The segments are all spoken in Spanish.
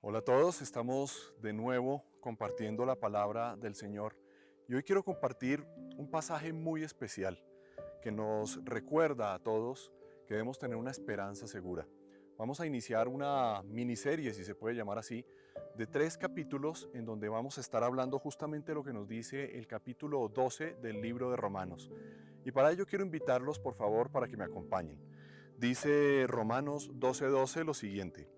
Hola a todos, estamos de nuevo compartiendo la palabra del Señor y hoy quiero compartir un pasaje muy especial que nos recuerda a todos que debemos tener una esperanza segura. Vamos a iniciar una miniserie, si se puede llamar así, de 3 capítulos en donde vamos a estar hablando justamente lo que nos dice el capítulo 12 del libro de Romanos. Y para ello quiero invitarlos por favor para que me acompañen. Dice Romanos 12:12 lo siguiente: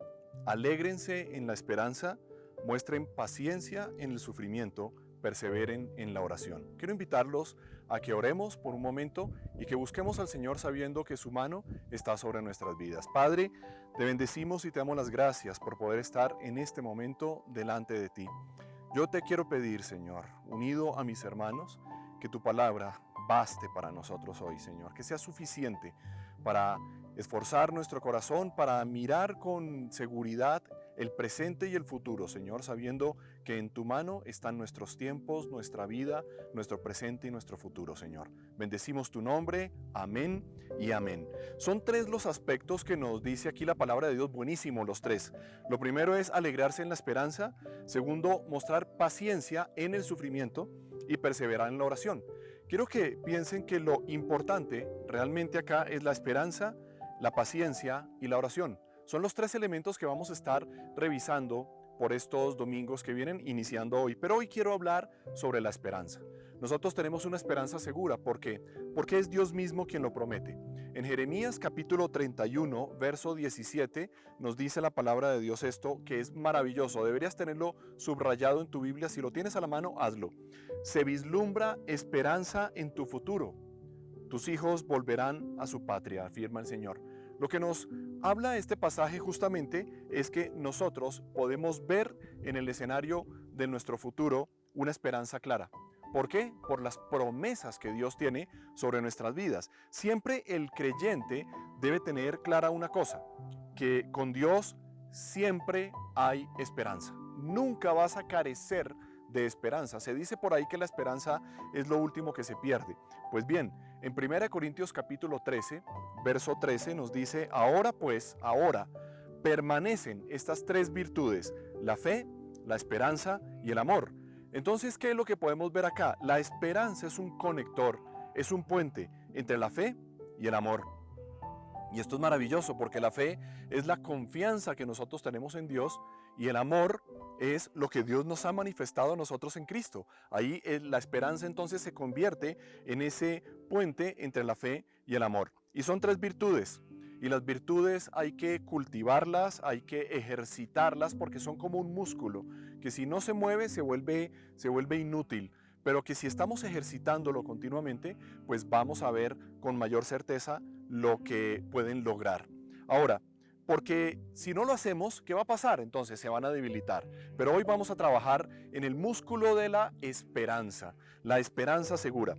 Alégrense en la esperanza, muestren paciencia en el sufrimiento, perseveren en la oración. Quiero invitarlos a que oremos por un momento y que busquemos al Señor sabiendo que su mano está sobre nuestras vidas. Padre, te bendecimos y te damos las gracias por poder estar en este momento delante de ti. Yo te quiero pedir, Señor, unido a mis hermanos, que tu palabra baste para nosotros hoy, Señor, que sea suficiente para esforzar nuestro corazón, para mirar con seguridad el presente y el futuro, Señor, sabiendo que en tu mano están nuestros tiempos, nuestra vida, nuestro presente y nuestro futuro, Señor. Bendecimos tu nombre, amén y amén. Son 3 los aspectos que nos dice aquí la palabra de Dios, buenísimo los 3. Lo primero es alegrarse en la esperanza, segundo, mostrar paciencia en el sufrimiento y perseverar en la oración. Quiero que piensen que lo importante realmente acá es la esperanza, la paciencia y la oración. Son los 3 elementos que vamos a estar revisando por estos domingos que vienen iniciando hoy. Pero hoy quiero hablar sobre la esperanza. Nosotros tenemos una esperanza segura. ¿Por qué? Porque es Dios mismo quien lo promete. En Jeremías capítulo 31, verso 17, nos dice la palabra de Dios esto, que es maravilloso. Deberías tenerlo subrayado en tu Biblia. Si lo tienes a la mano, hazlo. Se vislumbra esperanza en tu futuro. Tus hijos volverán a su patria, afirma el Señor. Lo que nos habla este pasaje justamente es que nosotros podemos ver en el escenario de nuestro futuro una esperanza clara. ¿Por qué? Por las promesas que Dios tiene sobre nuestras vidas. Siempre el creyente debe tener clara una cosa, que con Dios siempre hay esperanza. Nunca vas a carecer de esperanza. Se dice por ahí que la esperanza es lo último que se pierde. Pues bien, en 1 Corintios capítulo 13, verso 13 nos dice: ahora pues, ahora permanecen estas 3 virtudes, la fe, la esperanza y el amor. Entonces, ¿qué es lo que podemos ver acá? La esperanza es un conector, es un puente entre la fe y el amor. Y esto es maravilloso porque la fe es la confianza que nosotros tenemos en Dios y el amor es lo que Dios nos ha manifestado a nosotros en Cristo. Ahí la esperanza entonces se convierte en ese puente entre la fe y el amor. Y son 3 virtudes. Y las virtudes hay que cultivarlas, hay que ejercitarlas porque son como un músculo que si no se mueve se vuelve inútil. Pero que si estamos ejercitándolo continuamente, pues vamos a ver con mayor certeza lo que pueden lograr. Ahora, porque si no lo hacemos, ¿qué va a pasar? Entonces se van a debilitar. Pero hoy vamos a trabajar en el músculo de la esperanza segura.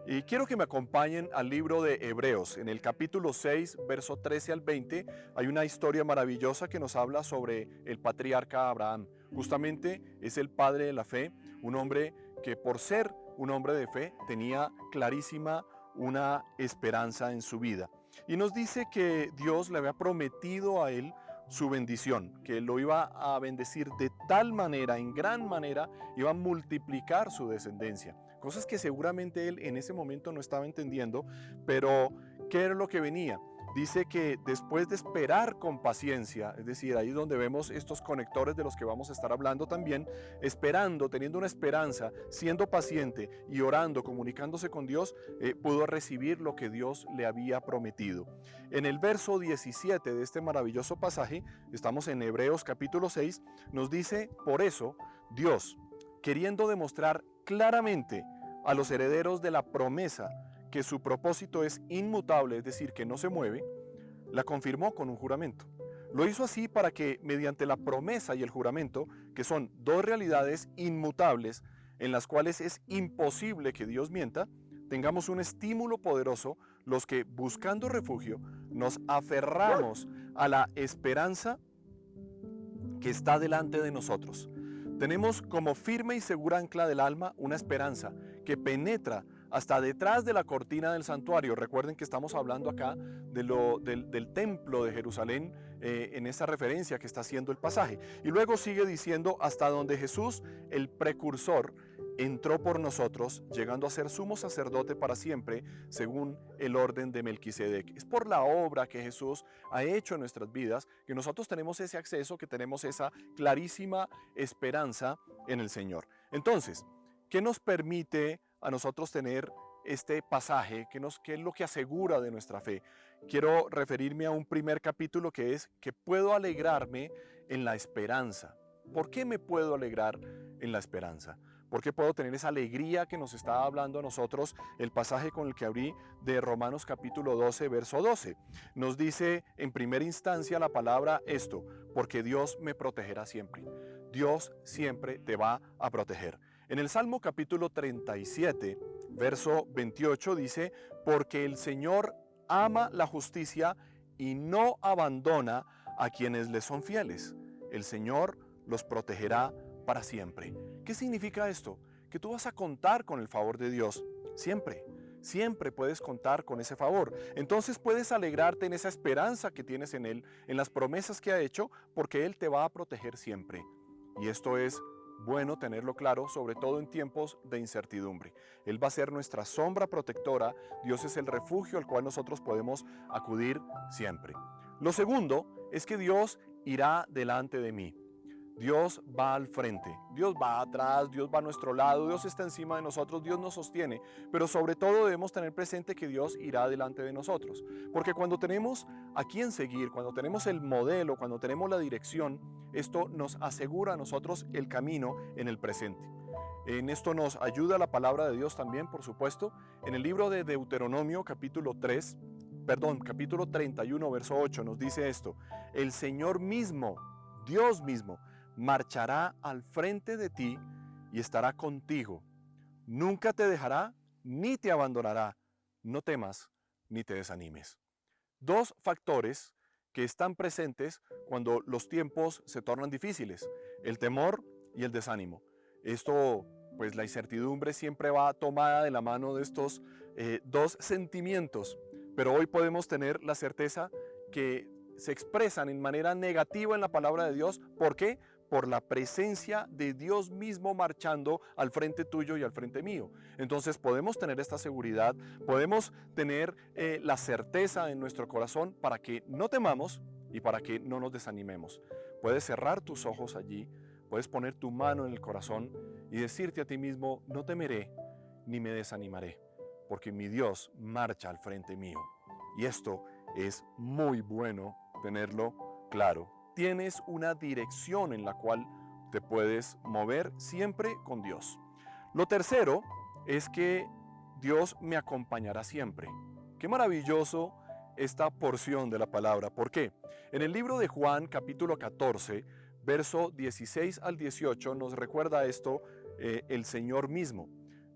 Y quiero que me acompañen al libro de Hebreos. En el capítulo 6, verso 13 al 20, hay una historia maravillosa que nos habla sobre el patriarca Abraham. Justamente es el padre de la fe, un hombre que por ser un hombre de fe tenía clarísima una esperanza en su vida. Y nos dice que Dios le había prometido a él su bendición, que lo iba a bendecir de tal manera, en gran manera, iba a multiplicar su descendencia. Cosas que seguramente él en ese momento no estaba entendiendo, pero ¿qué era lo que venía? Dice que después de esperar con paciencia, es decir, ahí es donde vemos estos conectores de los que vamos a estar hablando también, esperando, teniendo una esperanza, siendo paciente y orando, comunicándose con Dios, pudo recibir lo que Dios le había prometido. En el verso 17 de este maravilloso pasaje, estamos en Hebreos capítulo 6, nos dice: por eso Dios, queriendo demostrar claramente a los herederos de la promesa que su propósito es inmutable, es decir, que no se mueve, la confirmó con un juramento. Lo hizo así para que, mediante la promesa y el juramento, que son 2 realidades inmutables en las cuales es imposible que Dios mienta, tengamos un estímulo poderoso los que, buscando refugio, nos aferramos a la esperanza que está delante de nosotros. Tenemos como firme y segura ancla del alma una esperanza que penetra hasta detrás de la cortina del santuario. Recuerden que estamos hablando acá del templo de Jerusalén, en esa referencia que está haciendo el pasaje. Y luego sigue diciendo hasta donde Jesús, el precursor, entró por nosotros, llegando a ser sumo sacerdote para siempre, según el orden de Melquisedec. Es por la obra que Jesús ha hecho en nuestras vidas que nosotros tenemos ese acceso, que tenemos esa clarísima esperanza en el Señor. Entonces, ¿qué nos permite a nosotros tener este pasaje? ¿Qué es lo que asegura de nuestra fe? Quiero referirme a un primer capítulo que es que puedo alegrarme en la esperanza. ¿Por qué me puedo alegrar en la esperanza? ¿Por qué puedo tener esa alegría que nos está hablando a nosotros el pasaje con el que abrí de Romanos capítulo 12, verso 12? Nos dice en primera instancia la palabra esto: porque Dios me protegerá siempre. Dios siempre te va a proteger. En el Salmo capítulo 37, verso 28 dice: porque el Señor ama la justicia y no abandona a quienes le son fieles. El Señor los protegerá para siempre. ¿Qué significa esto? Que tú vas a contar con el favor de Dios siempre. Siempre puedes contar con ese favor. Entonces puedes alegrarte en esa esperanza que tienes en Él, en las promesas que ha hecho, porque Él te va a proteger siempre. Y esto es bueno tenerlo claro, sobre todo en tiempos de incertidumbre. Él va a ser nuestra sombra protectora. Dios es el refugio al cual nosotros podemos acudir siempre. Lo segundo es que Dios irá delante de mí. Dios va al frente, Dios va atrás, Dios va a nuestro lado, Dios está encima de nosotros, Dios nos sostiene, pero sobre todo debemos tener presente que Dios irá delante de nosotros, porque cuando tenemos a quién seguir, cuando tenemos el modelo, cuando tenemos la dirección, esto nos asegura a nosotros el camino en el presente. En esto nos ayuda la palabra de Dios también, por supuesto, en el libro de Deuteronomio capítulo 31, verso 8, nos dice esto: el Señor mismo, Dios mismo, marchará al frente de ti y estará contigo. Nunca te dejará ni te abandonará. No temas ni te desanimes. Dos factores que están presentes cuando los tiempos se tornan difíciles: el temor y el desánimo. Esto, pues la incertidumbre siempre va tomada de la mano de estos dos sentimientos, pero hoy podemos tener la certeza que se expresan en manera negativa en la palabra de Dios. ¿Por qué? Por la presencia de Dios mismo marchando al frente tuyo y al frente mío. Entonces podemos tener esta seguridad, podemos tener la certeza en nuestro corazón para que no temamos y para que no nos desanimemos. Puedes cerrar tus ojos allí, puedes poner tu mano en el corazón y decirte a ti mismo: no temeré ni me desanimaré, porque mi Dios marcha al frente mío. Y esto es muy bueno tenerlo claro. Tienes una dirección en la cual te puedes mover siempre con Dios. Lo tercero es que Dios me acompañará siempre. Qué maravilloso esta porción de la palabra. ¿Por qué? En el libro de Juan, capítulo 14, verso 16 al 18, nos recuerda esto el Señor mismo.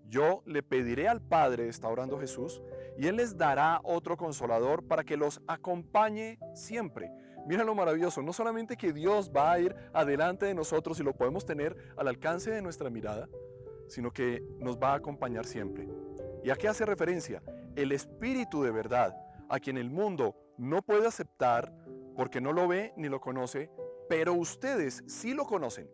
Yo le pediré al Padre, está orando Jesús, y Él les dará otro consolador para que los acompañe siempre. Mira lo maravilloso, no solamente que Dios va a ir adelante de nosotros y lo podemos tener al alcance de nuestra mirada, sino que nos va a acompañar siempre. ¿Y a qué hace referencia? El Espíritu de verdad, a quien el mundo no puede aceptar porque no lo ve ni lo conoce, pero ustedes sí lo conocen,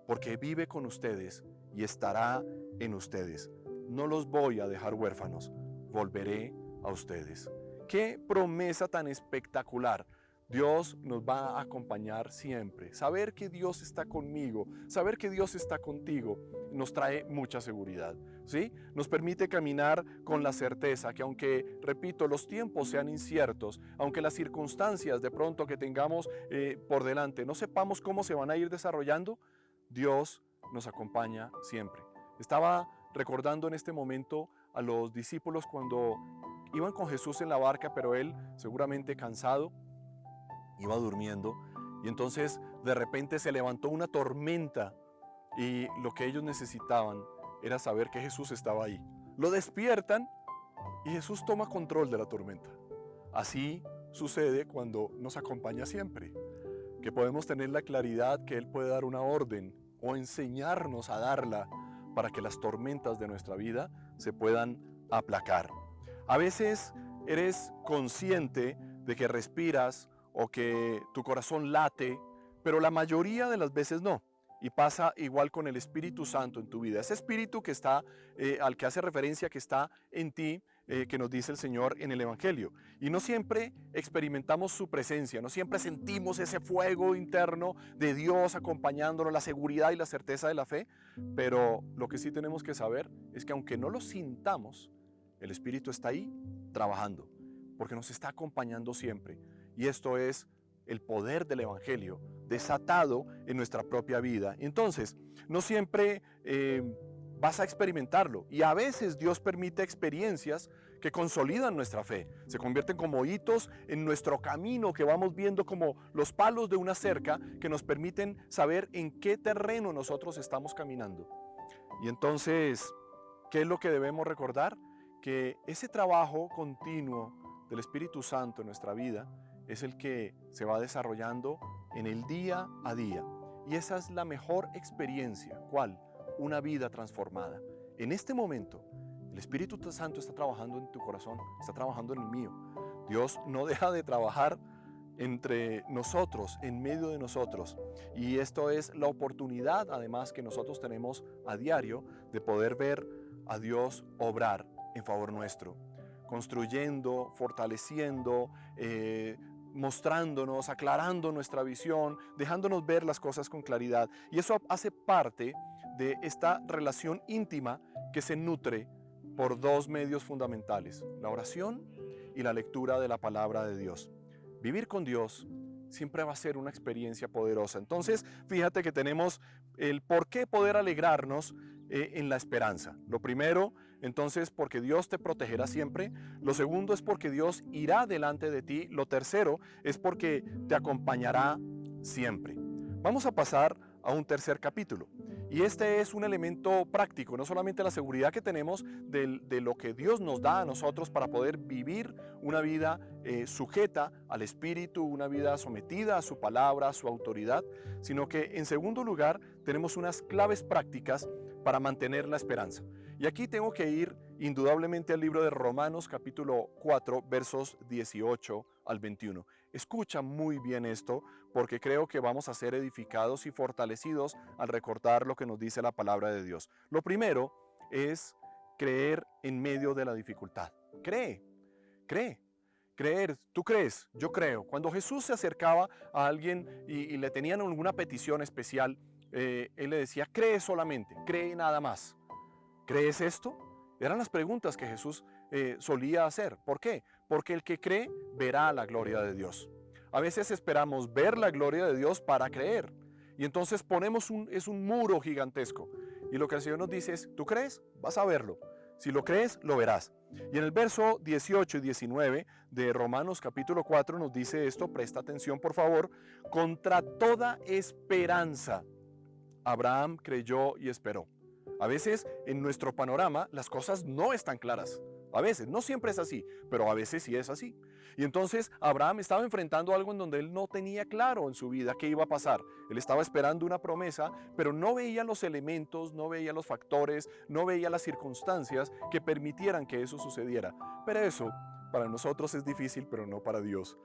porque vive con ustedes y estará en ustedes. No los voy a dejar huérfanos, volveré a ustedes. ¡Qué promesa tan espectacular! Dios nos va a acompañar siempre. Saber que Dios está conmigo, saber que Dios está contigo, nos trae mucha seguridad, ¿sí? Nos permite caminar con la certeza que, aunque, repito, los tiempos sean inciertos, aunque las circunstancias de pronto que tengamos por delante no sepamos cómo se van a ir desarrollando, Dios nos acompaña siempre. Estaba recordando en este momento a los discípulos cuando iban con Jesús en la barca, pero Él, seguramente cansado, iba durmiendo, y entonces de repente se levantó una tormenta y lo que ellos necesitaban era saber que Jesús estaba ahí. Lo despiertan y Jesús toma control de la tormenta. Así sucede cuando nos acompaña siempre, que podemos tener la claridad que Él puede dar una orden o enseñarnos a darla para que las tormentas de nuestra vida se puedan aplacar. A veces eres consciente de que respiras o que tu corazón late, pero la mayoría de las veces no. Y pasa igual con el Espíritu Santo en tu vida. Ese Espíritu que está, al que hace referencia, que está en ti, que nos dice el Señor en el Evangelio. Y no siempre experimentamos su presencia, no siempre sentimos ese fuego interno de Dios acompañándonos, la seguridad y la certeza de la fe, pero lo que sí tenemos que saber es que aunque no lo sintamos, el Espíritu está ahí trabajando, porque nos está acompañando siempre. Y esto es el poder del Evangelio desatado en nuestra propia vida. Entonces, no siempre vas a experimentarlo, y a veces Dios permite experiencias que consolidan nuestra fe, se convierten como hitos en nuestro camino que vamos viendo, como los palos de una cerca que nos permiten saber en qué terreno nosotros estamos caminando. Y entonces, ¿qué es lo que debemos recordar? Que ese trabajo continuo del Espíritu Santo en nuestra vida es el que se va desarrollando en el día a día. Y esa es la mejor experiencia. ¿Cuál? Una vida transformada. En este momento, el Espíritu Santo está trabajando en tu corazón, está trabajando en el mío. Dios no deja de trabajar entre nosotros, en medio de nosotros. Y esto es la oportunidad, además, que nosotros tenemos a diario de poder ver a Dios obrar en favor nuestro, construyendo, fortaleciendo, mostrándonos, aclarando nuestra visión, dejándonos ver las cosas con claridad. Y eso hace parte de esta relación íntima que se nutre por dos medios fundamentales: la oración y la lectura de la palabra de Dios. Vivir con Dios siempre va a ser una experiencia poderosa. Entonces, fíjate que tenemos el por qué poder alegrarnos en la esperanza. Lo primero, entonces, porque Dios te protegerá siempre. Lo segundo es porque Dios irá delante de ti. Lo tercero es porque te acompañará siempre. Vamos a pasar a un tercer capítulo. Y este es un elemento práctico, no solamente la seguridad que tenemos de lo que Dios nos da a nosotros para poder vivir una vida sujeta al Espíritu, una vida sometida a su palabra, a su autoridad, sino que en segundo lugar tenemos unas claves prácticas para mantener la esperanza. Y aquí tengo que ir indudablemente al libro de Romanos capítulo 4, versos 18 al 21. Escucha muy bien esto, porque creo que vamos a ser edificados y fortalecidos al recordar lo que nos dice la palabra de Dios. Lo primero es creer en medio de la dificultad. Cree. Creer, tú crees, yo creo. Cuando Jesús se acercaba a alguien y le tenían alguna petición especial, él le decía: cree solamente, cree nada más. ¿Crees esto? Eran las preguntas que Jesús solía hacer. ¿Por qué? Porque el que cree verá la gloria de Dios. A veces esperamos ver la gloria de Dios para creer. Y entonces ponemos un muro gigantesco. Y lo que el Señor nos dice es: ¿tú crees? Vas a verlo. Si lo crees, lo verás. Y en el verso 18 y 19 de Romanos capítulo 4 nos dice esto, presta atención por favor: contra toda esperanza, Abraham creyó y esperó. A veces en nuestro panorama las cosas no están claras. A veces, no siempre es así, pero a veces sí es así. Y entonces Abraham estaba enfrentando algo en donde él no tenía claro en su vida qué iba a pasar. Él estaba esperando una promesa, pero no veía los elementos, no veía los factores, no veía las circunstancias que permitieran que eso sucediera. Pero eso para nosotros es difícil, pero no para Dios.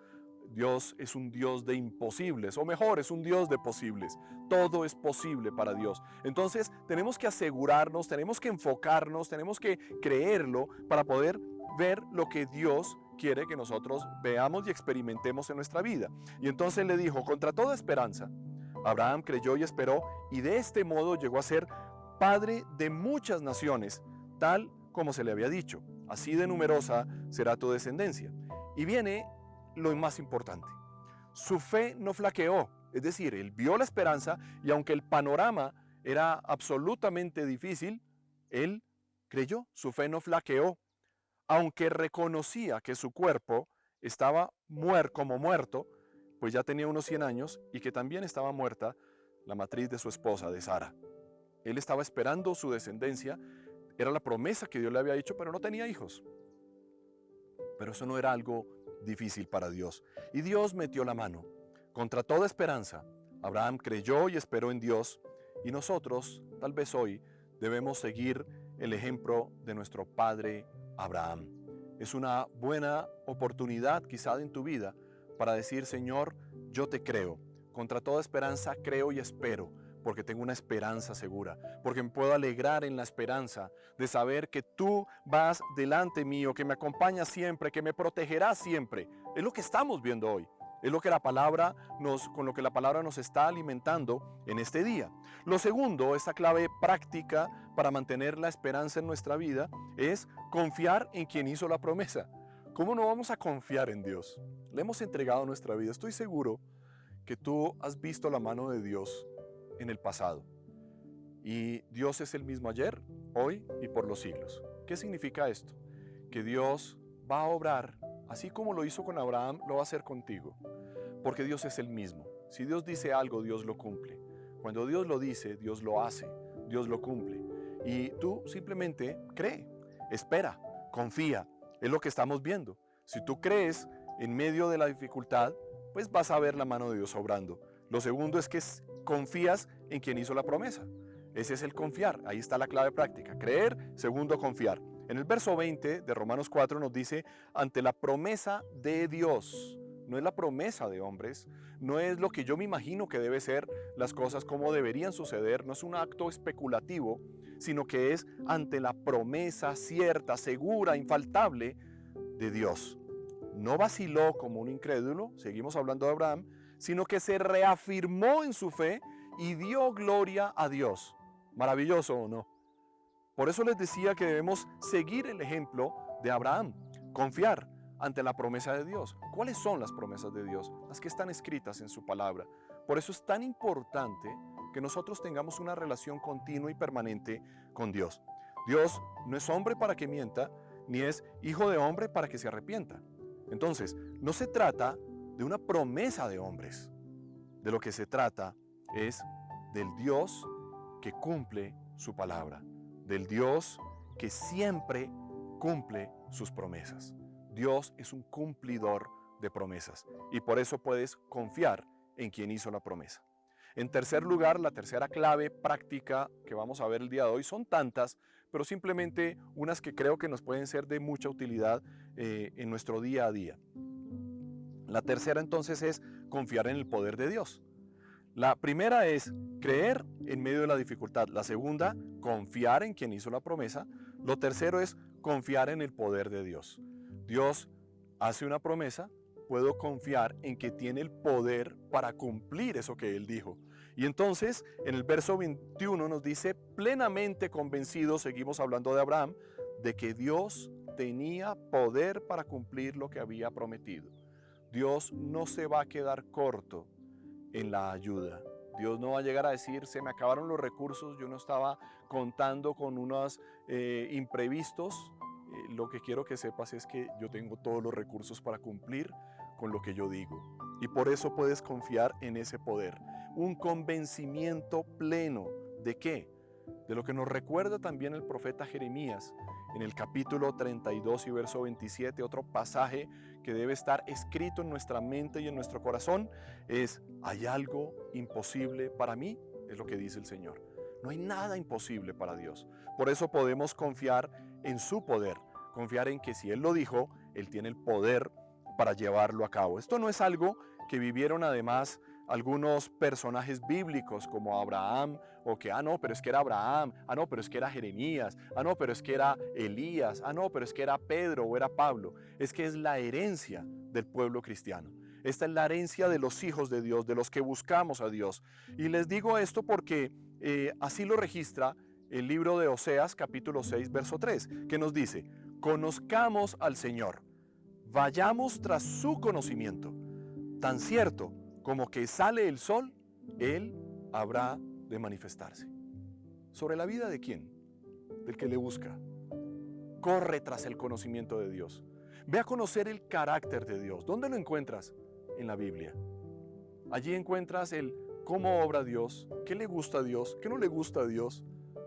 Dios es un Dios de imposibles, o mejor, es un Dios de posibles. Todo es posible para Dios. Entonces tenemos que asegurarnos, tenemos que enfocarnos, tenemos que creerlo para poder ver lo que Dios quiere que nosotros veamos y experimentemos en nuestra vida. Y entonces le dijo: contra toda esperanza, Abraham creyó y esperó, y de este modo llegó a ser padre de muchas naciones, tal como se le había dicho: así de numerosa será tu descendencia. Y viene lo más importante: su fe no flaqueó, es decir, él vio la esperanza, y aunque el panorama era absolutamente difícil, él creyó, su fe no flaqueó, aunque reconocía que su cuerpo estaba como muerto, pues ya tenía unos 100 años, y que también estaba muerta la matriz de su esposa, de Sara. Él estaba esperando su descendencia, era la promesa que Dios le había hecho, pero no tenía hijos. Pero eso no era algo difícil para Dios. Y Dios metió la mano. Contra toda esperanza, Abraham creyó y esperó en Dios. Y nosotros, tal vez hoy, debemos seguir el ejemplo de nuestro padre Abraham. Es una buena oportunidad quizá en tu vida para decir, Señor, yo te creo. Contra toda esperanza creo y espero, porque tengo una esperanza segura, porque me puedo alegrar en la esperanza de saber que tú vas delante mío, que me acompañas siempre, que me protegerás siempre. Es lo que estamos viendo hoy. Es lo que con lo que la palabra nos está alimentando en este día. Lo segundo, esta clave práctica para mantener la esperanza en nuestra vida, es confiar en quien hizo la promesa. ¿Cómo no vamos a confiar en Dios? Le hemos entregado nuestra vida. Estoy seguro que tú has visto la mano de Dios en el pasado. Y Dios es el mismo ayer, hoy y por los siglos. ¿Qué significa esto? Que Dios va a obrar, así como lo hizo con Abraham, lo va a hacer contigo. Porque Dios es el mismo. Si Dios dice algo, Dios lo cumple. Cuando Dios lo dice, Dios lo hace, Dios lo cumple. Y tú simplemente cree, espera, confía. Es lo que estamos viendo. Si tú crees en medio de la dificultad, pues vas a ver la mano de Dios obrando. Lo segundo es que confías en quien hizo la promesa. Ese es el confiar. Ahí está la clave práctica. Creer, segundo, confiar. En el verso 20 de Romanos 4 nos dice, ante la promesa de Dios. No es la promesa de hombres, no es lo que yo me imagino que debe ser las cosas como deberían suceder, no es un acto especulativo, sino que es ante la promesa cierta, segura, infaltable de Dios. No vaciló como un incrédulo, seguimos hablando de Abraham, sino que se reafirmó en su fe y dio gloria a Dios. ¿Maravilloso o no? Por eso les decía que debemos seguir el ejemplo de Abraham, confiar ante la promesa de Dios. ¿Cuáles son las promesas de Dios? Las que están escritas en su palabra. Por eso es tan importante que nosotros tengamos una relación continua y permanente con Dios. Dios no es hombre para que mienta, ni es hijo de hombre para que se arrepienta. Entonces, no se trata de una promesa de hombres. De lo que se trata es del Dios que cumple su palabra, del Dios que siempre cumple sus promesas. Dios es un cumplidor de promesas y por eso puedes confiar en quien hizo la promesa. En tercer lugar, la tercera clave práctica que vamos a ver el día de hoy son tantas, pero simplemente unas que creo que nos pueden ser de mucha utilidad en nuestro día a día. La tercera entonces es confiar en el poder de Dios. La primera es creer en medio de la dificultad. La segunda, confiar en quien hizo la promesa. Lo tercero es confiar en el poder de Dios. Dios hace una promesa, puedo confiar en que tiene el poder para cumplir eso que Él dijo. Y entonces, en el verso 21 nos dice, plenamente convencidos, seguimos hablando de Abraham, de que Dios tenía poder para cumplir lo que había prometido. Dios no se va a quedar corto en la ayuda. Dios no va a llegar a decir, se me acabaron los recursos, yo no estaba contando con unos imprevistos. Lo que quiero que sepas es que yo tengo todos los recursos para cumplir con lo que yo digo. Y por eso puedes confiar en ese poder. Un convencimiento pleno. ¿De qué? De lo que nos recuerda también el profeta Jeremías en el capítulo 32 y verso 27, otro pasaje que debe estar escrito en nuestra mente y en nuestro corazón es, ¿hay algo imposible para mí? Es lo que dice el Señor. No hay nada imposible para Dios. Por eso podemos confiar en su poder, confiar en que si Él lo dijo, Él tiene el poder para llevarlo a cabo. Esto no es algo que vivieron además algunos personajes bíblicos como Abraham, o que, no, pero es que era Abraham, no, pero es que era Jeremías, no, pero es que era Elías, no, pero es que era Pedro o era Pablo. Es que es la herencia del pueblo cristiano. Esta es la herencia de los hijos de Dios, de los que buscamos a Dios. Y les digo esto porque así lo registra el libro de Oseas, capítulo 6, verso 3, que nos dice, conozcamos al Señor, vayamos tras su conocimiento. Tan cierto como que sale el sol, Él habrá de manifestarse. ¿Sobre la vida de quién? Del que le busca. Corre tras el conocimiento de Dios. Ve a conocer el carácter de Dios. ¿Dónde lo encuentras? En la Biblia. Allí encuentras el cómo obra Dios, qué le gusta a Dios, qué no le gusta a Dios,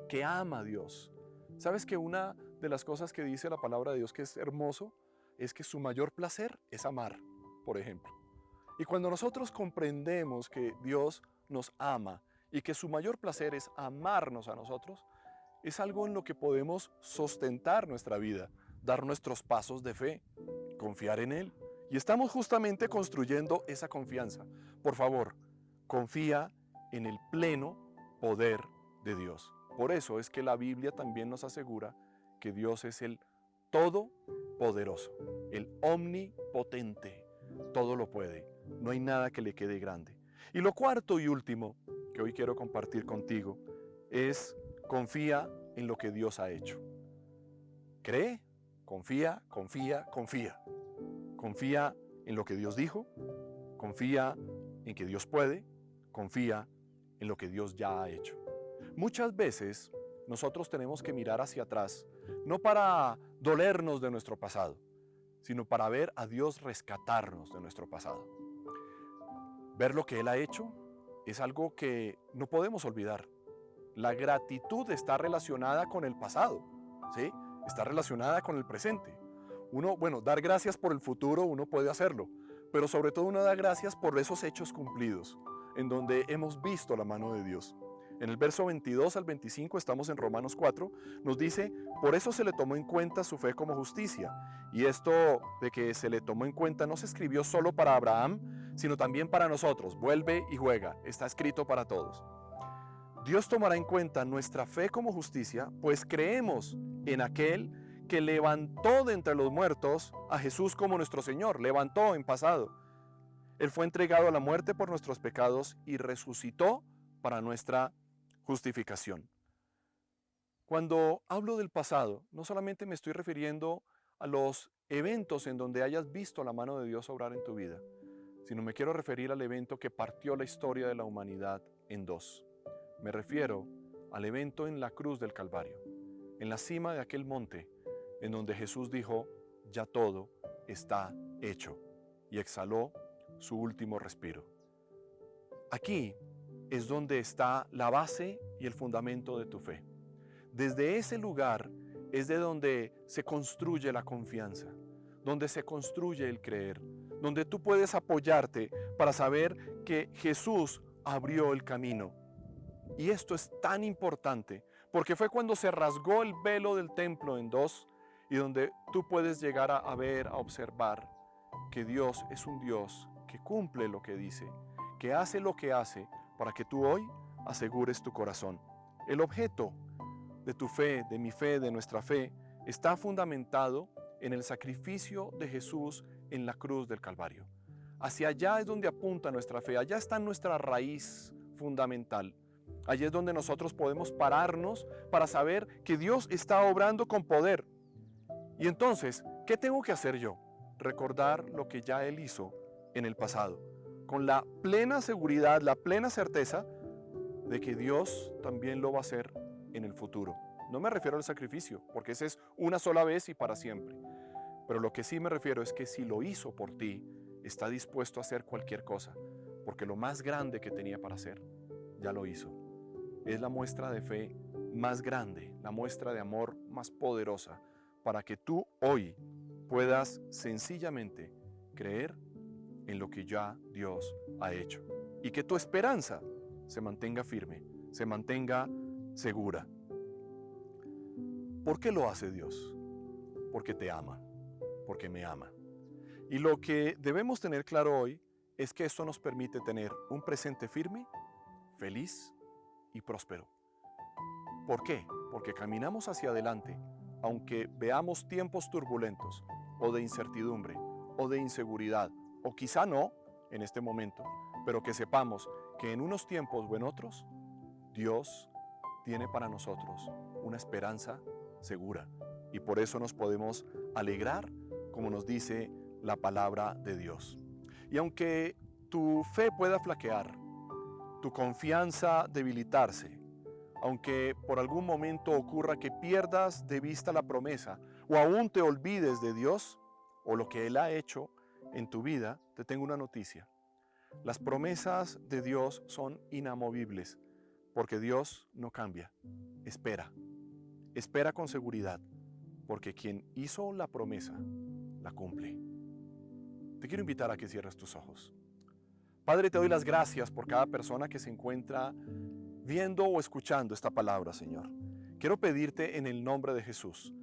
qué ama a Dios. ¿Sabes que una de las cosas que dice la palabra de Dios que es hermoso es que su mayor placer es amar, por ejemplo? Y cuando nosotros comprendemos que Dios nos ama y que su mayor placer es amarnos a nosotros, es algo en lo que podemos sustentar nuestra vida. dar nuestros pasos de fe, confiar en Él. Y estamos justamente construyendo esa confianza. Por favor, confía en el pleno poder de Dios. Por eso es que la Biblia también nos asegura que Dios es el todopoderoso, el omnipotente. Todo lo puede. No hay nada que le quede grande. Y lo cuarto y último que hoy quiero compartir contigo es confía en lo que Dios ha hecho. Cree, confía, confía, confía. Confía en lo que Dios dijo, confía en que Dios puede, confía en lo que Dios ya ha hecho. Muchas veces nosotros tenemos que mirar hacia atrás, no para dolernos de nuestro pasado, sino para ver a Dios rescatarnos de nuestro pasado. Ver lo que Él ha hecho es algo que no podemos olvidar. La gratitud está relacionada con el pasado, ¿sí? Está relacionada con el presente. Dar gracias por el futuro, uno puede hacerlo, pero sobre todo uno da gracias por esos hechos cumplidos, en donde hemos visto la mano de Dios. En el verso 22 al 25, estamos en Romanos 4, nos dice, por eso se le tomó en cuenta su fe como justicia. Y esto de que se le tomó en cuenta no se escribió solo para Abraham, sino también para nosotros. Vuelve y juega, está escrito para todos. Dios tomará en cuenta nuestra fe como justicia, pues creemos en aquel que levantó de entre los muertos a Jesús como nuestro Señor, levantó en pasado. Él fue entregado a la muerte por nuestros pecados y resucitó para nuestra justificación. Cuando hablo del pasado, no solamente me estoy refiriendo a los eventos en donde hayas visto la mano de Dios obrar en tu vida, sino me quiero referir al evento que partió la historia de la humanidad en dos. Me refiero al evento en la cruz del Calvario, en la cima de aquel monte, en donde Jesús dijo, ya todo está hecho, y exhaló su último respiro. Aquí es donde está la base y el fundamento de tu fe. Desde ese lugar es de donde se construye la confianza, donde se construye el creer, donde tú puedes apoyarte para saber que Jesús abrió el camino. Y esto es tan importante porque fue cuando se rasgó el velo del templo en dos y donde tú puedes llegar a ver, a observar que Dios es un Dios que cumple lo que dice, que hace lo que hace para que tú hoy asegures tu corazón. El objeto de tu fe, de mi fe, de nuestra fe, está fundamentado en el sacrificio de Jesús en la cruz del Calvario. Hacia allá es donde apunta nuestra fe, allá está nuestra raíz fundamental. Allí es donde nosotros podemos pararnos para saber que Dios está obrando con poder. Y entonces, ¿qué tengo que hacer yo? Recordar lo que ya Él hizo en el pasado, con la plena seguridad, la plena certeza de que Dios también lo va a hacer en el futuro. No me refiero al sacrificio, porque ese es una sola vez y para siempre. Pero lo que sí me refiero es que si lo hizo por ti, está dispuesto a hacer cualquier cosa, porque lo más grande que tenía para hacer, ya lo hizo. Es la muestra de fe más grande, la muestra de amor más poderosa, para que tú hoy puedas sencillamente creer en lo que ya Dios ha hecho y que tu esperanza se mantenga firme, se mantenga segura. ¿Por qué lo hace Dios? Porque te ama, porque me ama. Y lo que debemos tener claro hoy es que esto nos permite tener un presente firme, feliz y próspero. ¿Por qué? Porque caminamos hacia adelante, aunque veamos tiempos turbulentos, o de incertidumbre, o de inseguridad, o quizá no en este momento, pero que sepamos que en unos tiempos o en otros, Dios tiene para nosotros una esperanza segura. Y por eso nos podemos alegrar, como nos dice la palabra de Dios. Y aunque tu fe pueda flaquear, tu confianza debilitarse, aunque por algún momento ocurra que pierdas de vista la promesa o aún te olvides de Dios o lo que Él ha hecho en tu vida, te tengo una noticia. Las promesas de Dios son inamovibles porque Dios no cambia. Espera con seguridad porque quien hizo la promesa la cumple. Te quiero invitar a que cierres tus ojos. Padre, te doy las gracias por cada persona que se encuentra viendo o escuchando esta palabra, Señor. Quiero pedirte en el nombre de Jesús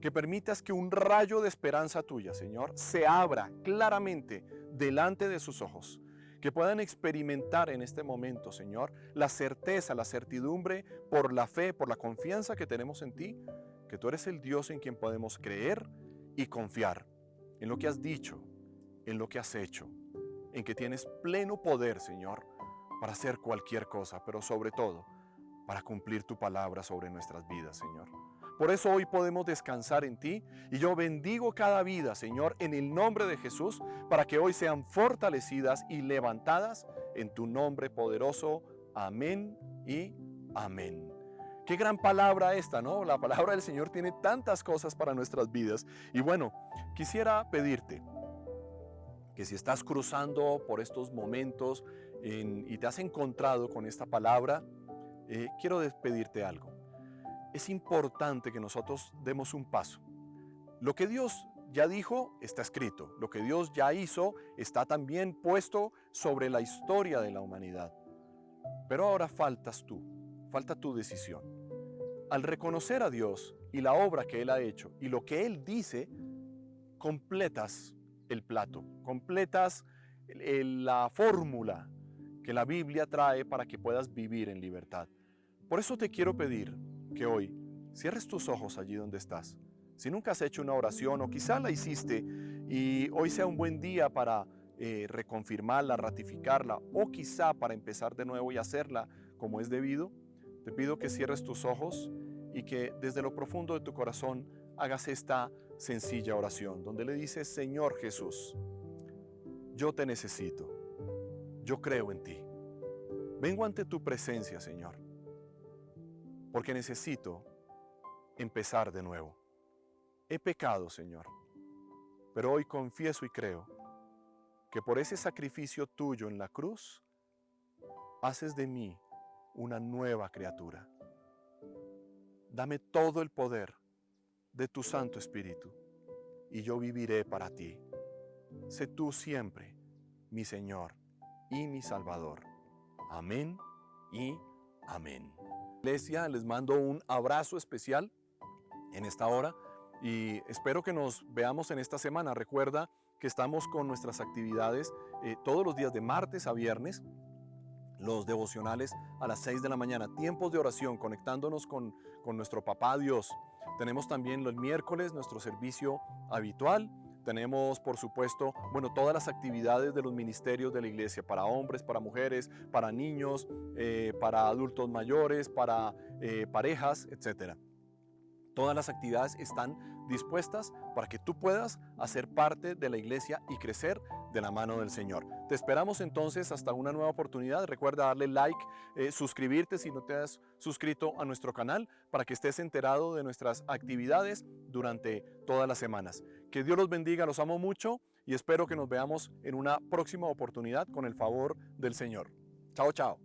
que permitas que un rayo de esperanza tuya, Señor, se abra claramente delante de sus ojos, que puedan experimentar en este momento, Señor, la certeza, la certidumbre por la fe, por la confianza que tenemos en ti, que tú eres el Dios en quien podemos creer y confiar, en lo que has dicho, en lo que has hecho, en que tienes pleno poder, Señor, para hacer cualquier cosa, pero sobre todo, para cumplir tu palabra sobre nuestras vidas, Señor. Por eso hoy podemos descansar en ti y yo bendigo cada vida, Señor, en el nombre de Jesús, para que hoy sean fortalecidas y levantadas en tu nombre poderoso. Amén y amén. Qué gran palabra esta, ¿no? La palabra del Señor tiene tantas cosas para nuestras vidas. Y bueno, quisiera pedirte que si estás cruzando por estos momentos y te has encontrado con esta palabra, quiero pedirte algo. Es importante que nosotros demos un paso. Lo que Dios ya dijo está escrito. Lo que Dios ya hizo está también puesto sobre la historia de la humanidad. Pero ahora faltas tú, falta tu decisión. Al reconocer a Dios y la obra que Él ha hecho y lo que Él dice, completas el plato, completas la fórmula que la Biblia trae para que puedas vivir en libertad. Por eso te quiero pedir que hoy cierres tus ojos allí donde estás. Si nunca has hecho una oración o quizá la hiciste y hoy sea un buen día para reconfirmarla, ratificarla o quizá para empezar de nuevo y hacerla como es debido, te pido que cierres tus ojos y que desde lo profundo de tu corazón hagas esta sencilla oración donde le dices: Señor Jesús, yo te necesito, yo creo en ti, vengo ante tu presencia, Señor, porque necesito empezar de nuevo. He pecado, Señor, pero hoy confieso y creo que por ese sacrificio tuyo en la cruz, haces de mí una nueva criatura. Dame todo el poder de tu Santo Espíritu y yo viviré para ti. Sé tú siempre mi Señor y mi Salvador. Amén y amén. Iglesia, les mando un abrazo especial en esta hora y espero que nos veamos en esta semana. Recuerda que estamos con nuestras actividades todos los días de martes a viernes, los devocionales a las 6 de la mañana, tiempos de oración, conectándonos con nuestro Papá Dios. Tenemos también los miércoles nuestro servicio habitual. Tenemos, por supuesto, todas las actividades de los ministerios de la iglesia, para hombres, para mujeres, para niños, para adultos mayores, para parejas, etc. Todas las actividades están dispuestas para que tú puedas hacer parte de la iglesia y crecer de la mano del Señor. Te esperamos entonces hasta una nueva oportunidad. Recuerda darle like, suscribirte si no te has suscrito a nuestro canal para que estés enterado de nuestras actividades durante todas las semanas. Que Dios los bendiga, los amo mucho y espero que nos veamos en una próxima oportunidad con el favor del Señor. Chao, chao.